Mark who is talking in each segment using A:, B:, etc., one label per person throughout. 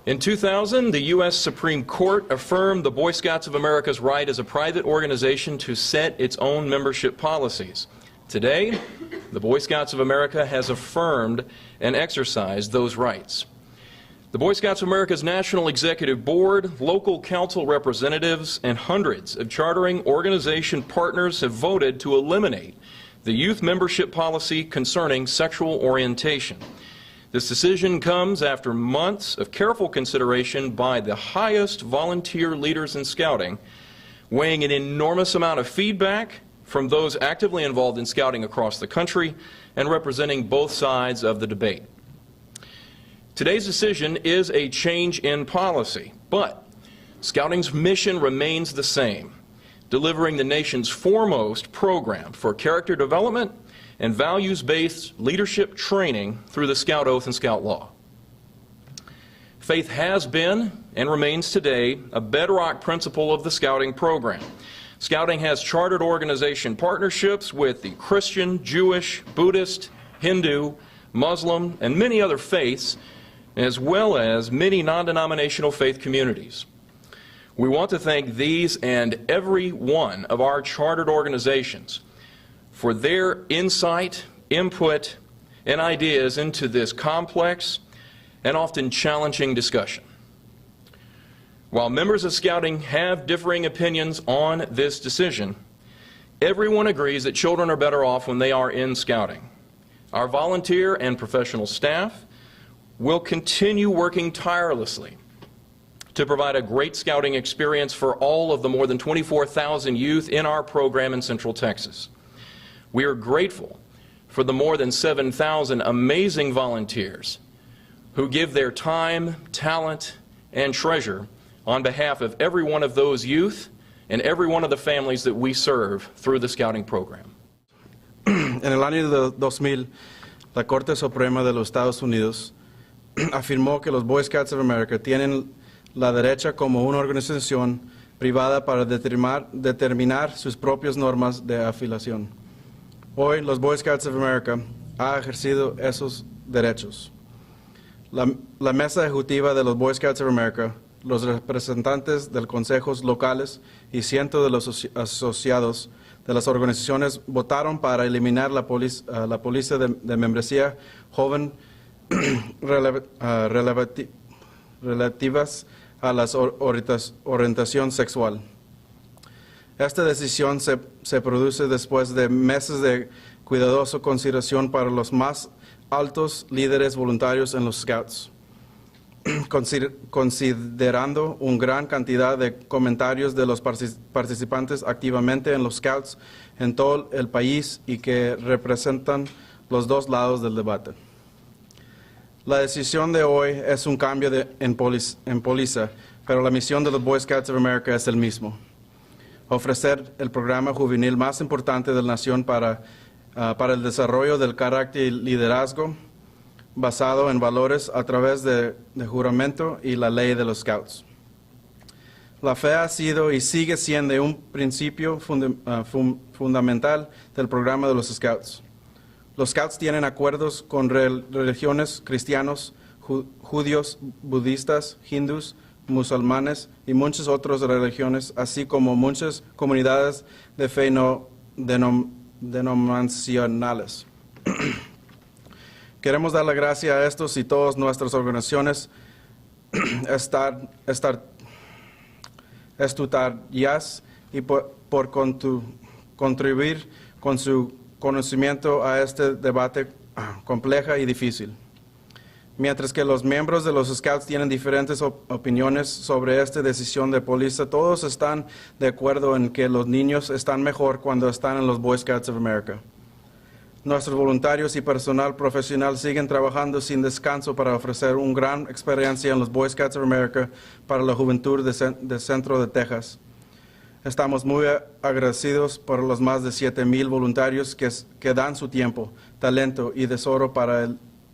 A: In 2000, the U.S. Supreme Court affirmed the Boy Scouts of America's right as a private organization to set its own membership policies. Today, the Boy Scouts of America has affirmed and exercised those rights. The Boy Scouts of America's National Executive Board, local council representatives, and hundreds of chartering organization partners have voted to eliminate the youth membership policy concerning sexual orientation. This decision comes after months of careful consideration by the highest volunteer leaders in Scouting, weighing an enormous amount of feedback from those actively involved in Scouting across the country and representing both sides of the debate. Today's decision is a change in policy, but Scouting's mission remains the same, delivering the nation's foremost program for character development and values-based leadership training through the Scout Oath and Scout Law. Faith has been and remains today a bedrock principle of the Scouting program. Scouting has chartered organization partnerships with the Christian, Jewish, Buddhist, Hindu, Muslim, and many other faiths, as well as many non-denominational faith communities. We want to thank these and every one of our chartered organizations for their insight, input, and ideas into this complex and often challenging discussion. While members of Scouting have differing opinions on this decision, everyone agrees that children are better off when they are in Scouting. Our volunteer and professional staff will continue working tirelessly to provide a great Scouting experience for all of the more than 24,000 youth in our program in Central Texas. We are grateful for the more than 7,000 amazing volunteers who give their time, talent, and treasure on behalf of every one of those youth and every one of the families that we serve through the Scouting program.
B: En el año 2000, la Corte Suprema de los Estados Unidos afirmó que los Boy Scouts of America tienen la derecha como una organización privada para determinar sus propias normas de afiliación. Hoy, los Boy Scouts of America ha ejercido esos derechos. La mesa ejecutiva de los Boy Scouts of America, los representantes de los consejos locales y cientos de los asociados de las organizaciones votaron para eliminar la póliza de membresía joven relativas a la orientación sexual. Esta decisión se produce después de meses de cuidadosa consideración para los más altos líderes voluntarios en los Scouts, considerando una gran cantidad de comentarios de los participantes activamente en los Scouts en todo el país y que representan los dos lados del debate. La decisión de hoy es un cambio en póliza, pero la misión de los Boy Scouts of America es el mismo: ofrecer el programa juvenil más importante de la nación para el desarrollo del carácter y liderazgo basado en valores a través de juramento y la ley de los Scouts. La fe ha sido y sigue siendo un principio fundamental del programa de los Scouts. Los Scouts tienen acuerdos con religiones cristianos, judíos, budistas, hindús, musulmanes y muchas otras religiones, así como muchas comunidades de fe no denominacionales. Queremos dar la gracia a estos y todas nuestras organizaciones estatutarias y por contribuir con su conocimiento a este debate complejo y difícil. Mientras que los miembros de los Scouts tienen diferentes opiniones sobre esta decisión de póliza, todos están de acuerdo en que los niños están mejor cuando están en los Boy Scouts of America. Nuestros voluntarios y personal profesional siguen trabajando sin descanso para ofrecer una gran experiencia en los Boy Scouts of America para la juventud del centro de Texas. Estamos muy agradecidos por los más de 7,000 voluntarios que dan su tiempo, talento y tesoro para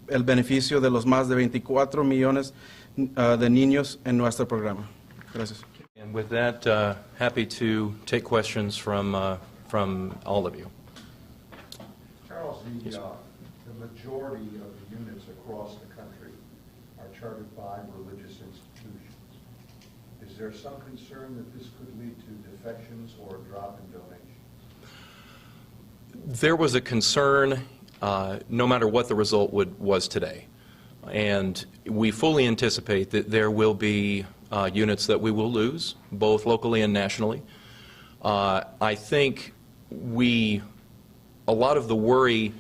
B: el beneficio de los más de 24 millones de niños en nuestro programa. Gracias.
A: And with that, happy to take questions from all of you.
C: Charles, the majority of the units across the country are chartered by religious institutions. Is there some concern that this could lead to defections or a drop in donations?
A: There was a concern no matter what the result was today. And we fully anticipate that there will be units that we will lose, both locally and nationally. I think a lot of the worry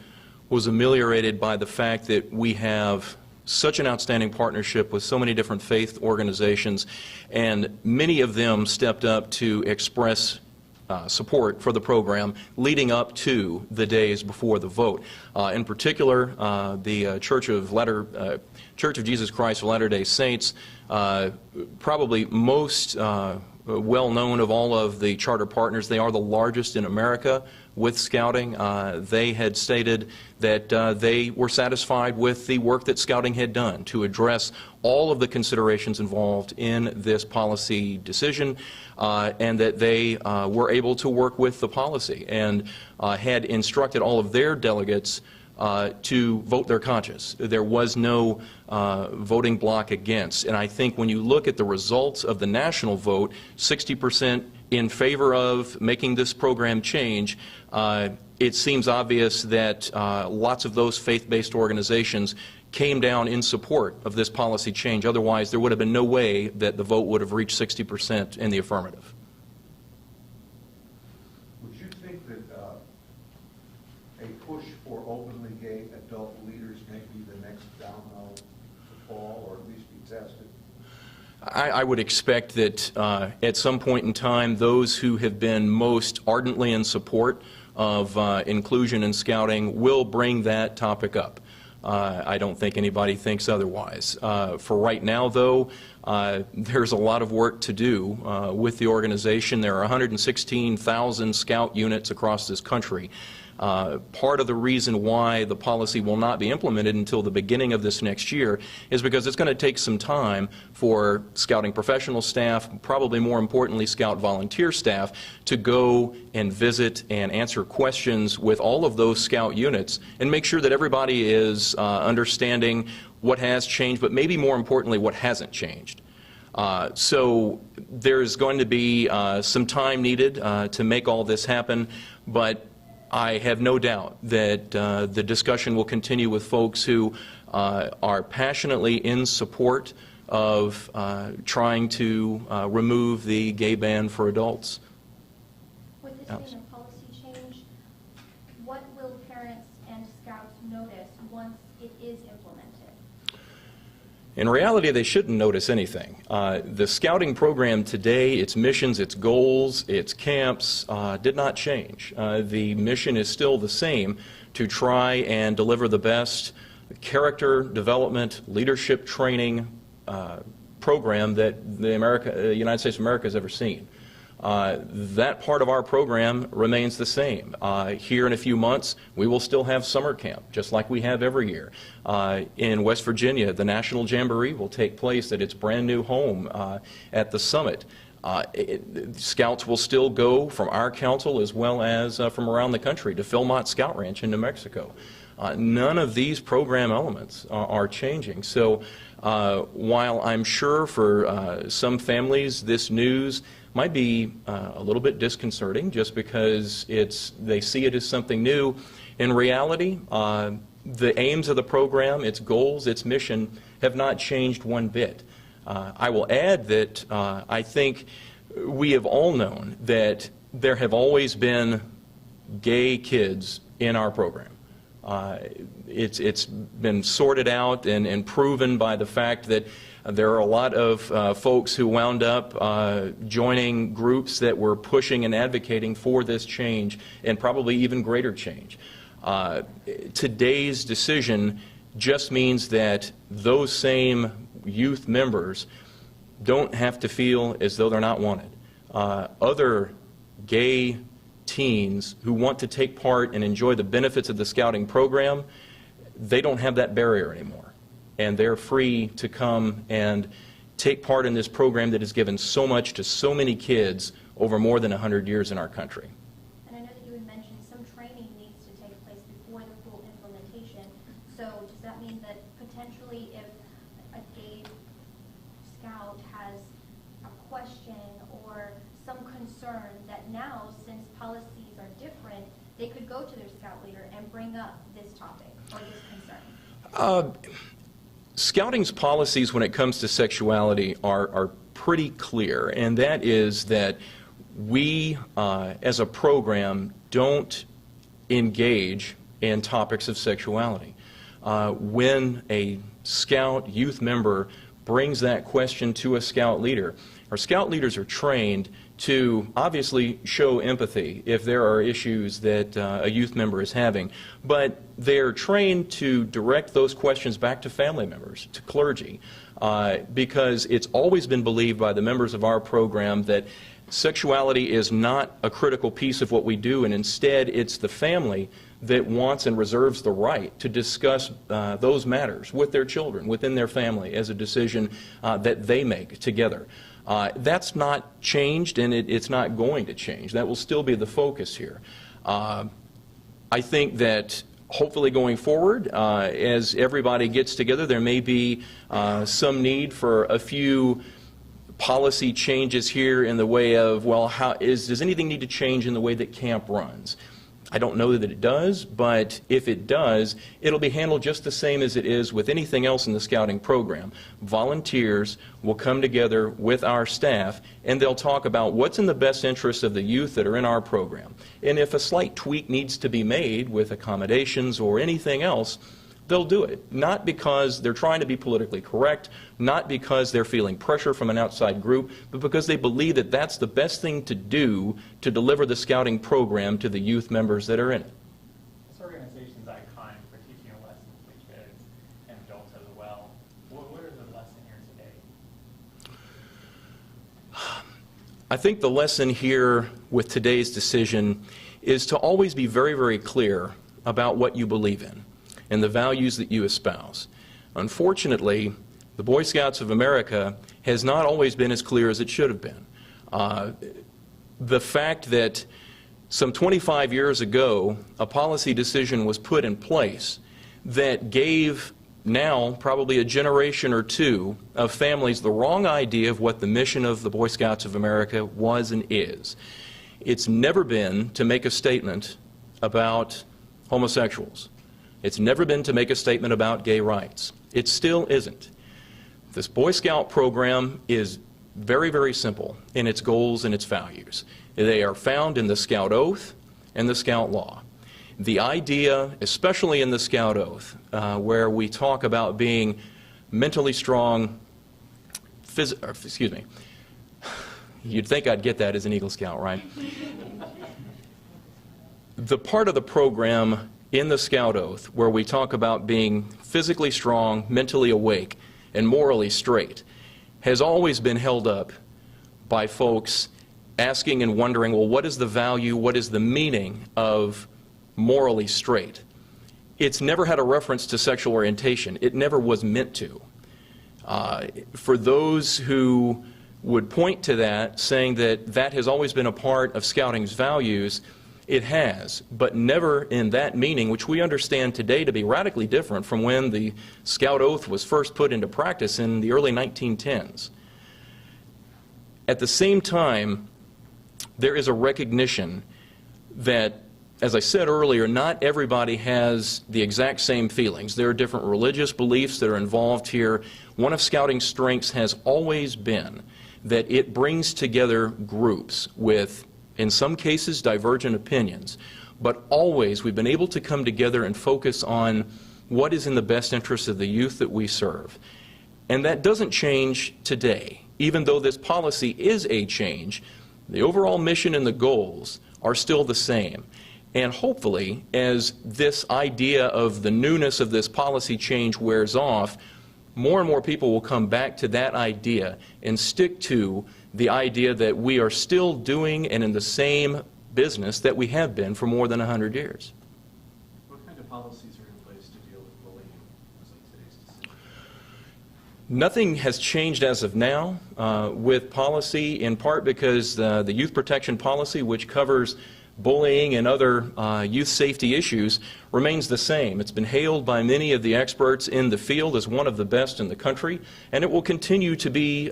A: was ameliorated by the fact that we have such an outstanding partnership with so many different faith organizations, and many of them stepped up to express support for the program leading up to the days before the vote. In particular, the Church of Jesus Christ of Latter-day Saints, probably most well known of all of the charter partners. They are the largest in America with Scouting. They had stated that they were satisfied with the work that Scouting had done to address all of the considerations involved in this policy decision, and that they were able to work with the policy and had instructed all of their delegates to vote their conscience. There was no voting block against. And I think when you look at the results of the national vote, 60% in favor of making this program change, it seems obvious that lots of those faith-based organizations came down in support of this policy change. Otherwise, there would have been no way that the vote would have reached 60% in the affirmative.
C: Would you think that a push for openly gay adult leaders may be the next domino to fall, or at least be tested?
A: I would expect that at some point in time, those who have been most ardently in support of inclusion in Scouting will bring that topic up. I don't think anybody thinks otherwise. For right now, though, there's a lot of work to do with the organization. There are 116,000 Scout units across this country. Part of the reason why the policy will not be implemented until the beginning of this next year is because it's going to take some time for Scouting professional staff, probably more importantly Scout volunteer staff, to go and visit and answer questions with all of those Scout units and make sure that everybody is understanding what has changed, but maybe more importantly what hasn't changed. So there's going to be some time needed to make all this happen, but I have no doubt that the discussion will continue with folks who are passionately in support of trying to remove the gay ban for adults.
D: With this being a policy change, what will parents and Scouts notice once it is implemented?
A: In reality, they shouldn't notice anything. The Scouting program today, its missions, its goals, its camps, did not change. The mission is still the same, to try and deliver the best character development, leadership training program that the United States of America has ever seen. That part of our program remains the same. Here in a few months, we will still have summer camp, just like we have every year. In West Virginia, the National Jamboree will take place at its brand new home at the Summit. Scouts will still go from our council as well as from around the country to Philmont Scout Ranch in New Mexico. None of these program elements are changing. So while I'm sure for some families this news might be a little bit disconcerting just because they see it as something new, in reality, the aims of the program, its goals, its mission have not changed one bit. I will add that I think we have all known that there have always been gay kids in our program. It's been sorted out and proven by the fact that there are a lot of folks who wound up joining groups that were pushing and advocating for this change and probably even greater change. Today's decision just means that those same youth members don't have to feel as though they're not wanted. Other gay teens who want to take part and enjoy the benefits of the Scouting program, they don't have that barrier anymore. And they're free to come and take part in this program that has given so much to so many kids over more than 100 years in our country.
D: And I know that you had mentioned some training needs to take place before the full implementation. So does that mean that potentially if a gay question or some concern that now, since policies are different, they could go to their scout leader and bring up this topic or this concern?
A: Scouting's policies when it comes to sexuality are pretty clear, and that is that we, as a program, don't engage in topics of sexuality. When a Scout youth member brings that question to a Scout leader, our Scout leaders are trained to obviously show empathy if there are issues that a youth member is having, but they're trained to direct those questions back to family members, to clergy, because it's always been believed by the members of our program that sexuality is not a critical piece of what we do, and instead it's the family that wants and reserves the right to discuss those matters with their children, within their family, as a decision that they make together. That's not changed, and it's not going to change. That will still be the focus here. I think that hopefully going forward, as everybody gets together, there may be some need for a few policy changes here in the way of, well, does anything need to change in the way that camp runs? I don't know that it does, but if it does, it'll be handled just the same as it is with anything else in the Scouting program. Volunteers will come together with our staff, and they'll talk about what's in the best interest of the youth that are in our program. And if a slight tweak needs to be made with accommodations or anything else, they'll do it. Not because they're trying to be politically correct, not because they're feeling pressure from an outside group, but because they believe that that's the best thing to do to deliver the Scouting program to the youth members that are in it.
E: This organization's iconic for teaching a lesson to kids and adults as well. What is the lesson here today?
A: I think the lesson here with today's decision is to always be very, very clear about what you believe in and the values that you espouse. Unfortunately, the Boy Scouts of America has not always been as clear as it should have been. The fact that some 25 years ago, a policy decision was put in place that gave now probably a generation or two of families the wrong idea of what the mission of the Boy Scouts of America was and is. It's never been to make a statement about homosexuals. It's never been to make a statement about gay rights. It still isn't. This Boy Scout program is very, very simple in its goals and its values. They are found in the Scout Oath and the Scout Law. The idea, especially in the Scout Oath, where we talk about being mentally strong, you'd think I'd get that as an Eagle Scout, right? The part of the program in the Scout Oath where we talk about being physically strong, mentally awake, and morally straight has always been held up by folks asking and wondering, well, what is the value, what is the meaning of morally straight? It's never had a reference to sexual orientation. It never was meant to. For those who would point to that, saying that that has always been a part of Scouting's values, it has, but never in that meaning, which we understand today to be radically different from when the Scout Oath was first put into practice in the early 1910s. At the same time, there is a recognition that, as I said earlier, not everybody has the exact same feelings. There are different religious beliefs that are involved here. One of Scouting's strengths has always been that it brings together groups with, in some cases, divergent opinions, but always we've been able to come together and focus on what is in the best interest of the youth that we serve. And that doesn't change today. Even though this policy is a change, the overall mission and the goals are still the same. And hopefully, as this idea of the newness of this policy change wears off, more and more people will come back to that idea and stick to the idea that we are still doing and in the same business that we have been for more than 100 years.
F: What kind of policies are in place to deal with bullying as of today's decision?
A: Nothing has changed as of now with policy, in part because the youth protection policy, which covers bullying and other youth safety issues remains the same. It's been hailed by many of the experts in the field as one of the best in the country, and it will continue to be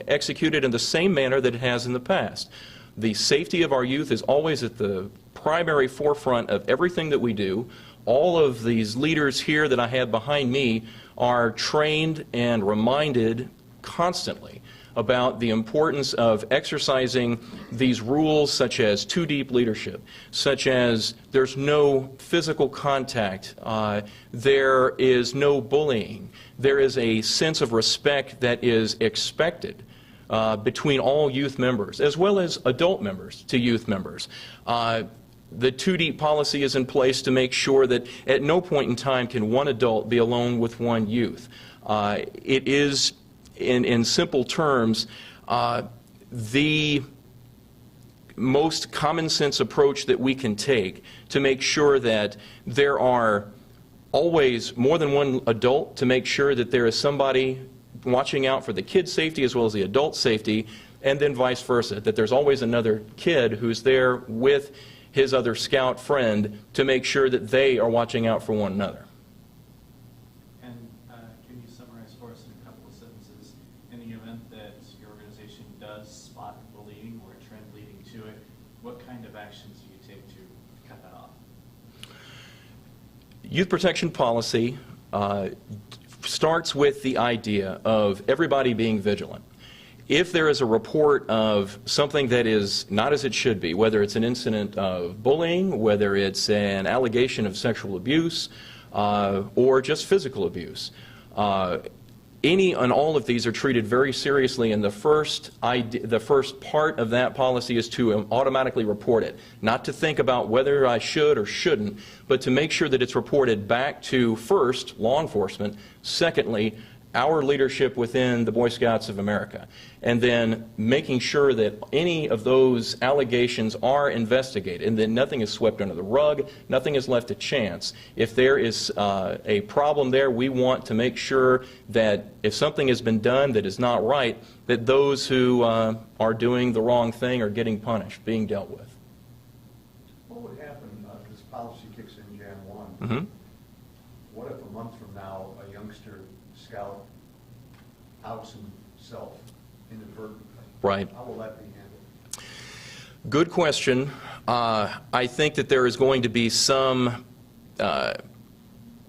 A: executed in the same manner that it has in the past. The safety of our youth is always at the primary forefront of everything that we do. All of these leaders here that I have behind me are trained and reminded constantly about the importance of exercising these rules, such as two-deep leadership, such as there's no physical contact, there is no bullying, there is a sense of respect that is expected between all youth members, as well as adult members to youth members. The two-deep policy is in place to make sure that at no point in time can one adult be alone with one youth. It is, in simple terms, the most common sense approach that we can take to make sure that there are always more than one adult, to make sure that there is somebody watching out for the kid's safety as well as the adult safety, and then vice versa, that there's always another kid who's there with his other scout friend to make sure that they are watching out for one another.
F: And can you summarize for us in a couple of sentences, in the event that your organization does spot bullying or a trend leading to it, what kind of actions do you take to cut that off?
A: Youth protection policy starts with the idea of everybody being vigilant. If there is a report of something that is not as it should be, whether it's an incident of bullying, whether it's an allegation of sexual abuse, or just physical abuse, any and all of these are treated very seriously, and the first part of that policy is to automatically report it. Not to think about whether I should or shouldn't, but to make sure that it's reported back to, first, law enforcement, secondly, our leadership within the Boy Scouts of America, and then making sure that any of those allegations are investigated and that nothing is swept under the rug, nothing is left to chance. If there is a problem there, we want to make sure that if something has been done that is not right, that those who are doing the wrong thing are getting punished, being dealt with.
C: What would happen if this policy kicks in Jan 1?
A: Mm-hmm.
C: What if a month from now, a youngster scout outs himself inadvertently?
A: Right.
C: How will that be handled?
A: Good question. I think that there is going to be some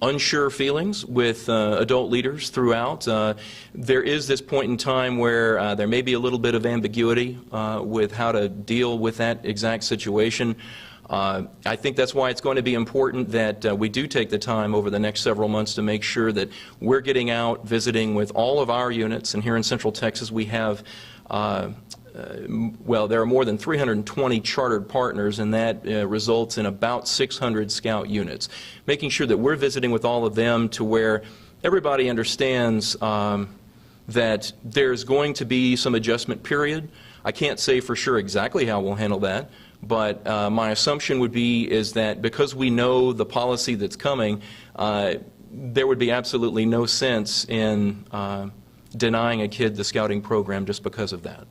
A: unsure feelings with adult leaders throughout. There is this point in time where there may be a little bit of ambiguity with how to deal with that exact situation. I think that's why it's going to be important that we do take the time over the next several months to make sure that we're getting out, visiting with all of our units. And here in Central Texas we have, well, there are more than 320 chartered partners, and that results in about 600 scout units. Making sure that we're visiting with all of them to where everybody understands that there's going to be some adjustment period. I can't say for sure exactly how we'll handle that, but my assumption would be is that because we know the policy that's coming, there would be absolutely no sense in denying a kid the scouting program just because of that.